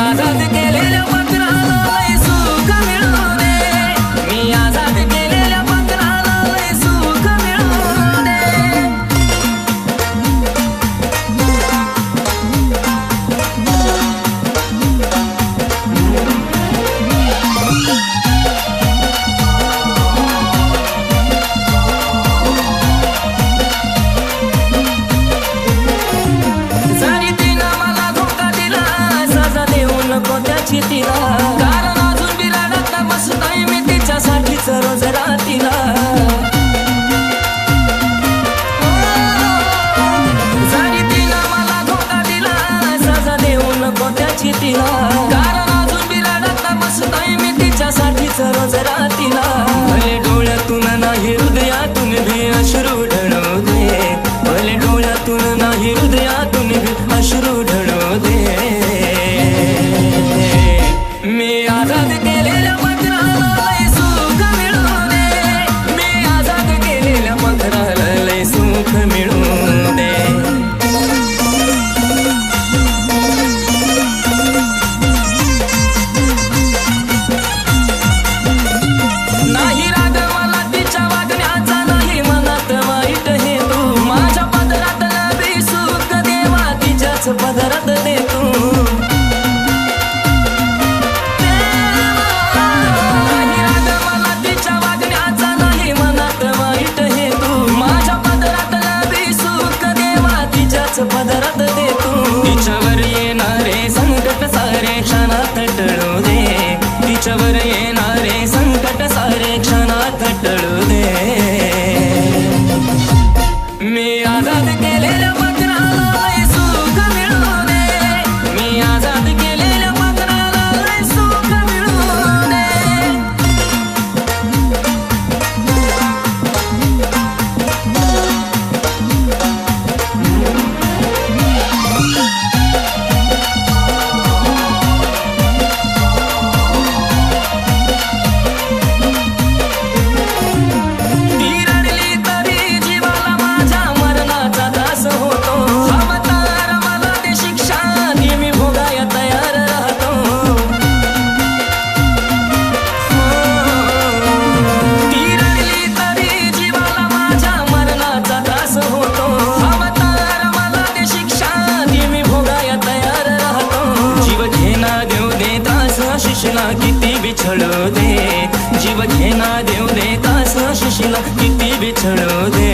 आजाद केलेल्या पत्राला लय सुख मिळू दे, मी आजाद केलेल्या पत्राला लय सुख मिळू दे. जरी तिनं मला धोका दिला, सजा देऊ नको त्याची तिला, कारण अजून बी रडत बसतोय मी तिच्यासाठीच रोज रातीला. जरी तिनं मला धोका दिला, सजा देऊ नको त्याची तिला, कारण अजून बी रडत बसतोय मी तिच्यासाठीच रोज रातीला. भले डोळ्यातून नाही हृदयातून भी अश्रू ढळू दे, भले डोळ्यातून नाही हृदयातून भी अश्रू ढळू दे. मी आजाद केलेल्या पत्राला लय सुख मिळू दे, मी आजाद केलेल्या पत्राला लय सुख मिळू दे. नाही राग मला तिच्या वागण्याचा, नाही मनात वाईट हे तू, माझ्या पदरात बी सुख देवा तिच्याच पदरात दे तू. नाही राग मला तिच्या वागण्याचा, नाही मनात वाईट हे तू, माझ्या पदरात बी सुख देवा तिच्याच पदरात दे तू. तिच्यावर येणारे संकट सारे क्षणात टळू दे, तिच्यावर येणारे संकट सारे क्षणात टळू दे. मी आजाद केलेल्या पत्राला लय सुख मिळू दे, मी आजाद केलेल्या पत्राला लय सुख मिळू दे. ती रडली तरी जीवाला माझ्या मरणाचा त्रास होतो, अवतार मला ते शिक्षा ती मी भोगाया तयार राहतो. ती रडली तरी जीवाला माझ्या मरणाचा त्रास होतो, अवतार मला ते शिक्षा ती मी भोगाया तयार राहतो. जीव घेना देऊ दे त्रास शिशला किती बिछडू दे, जीव घेना देऊ दे त्रास शिशला किती बिछडू दे.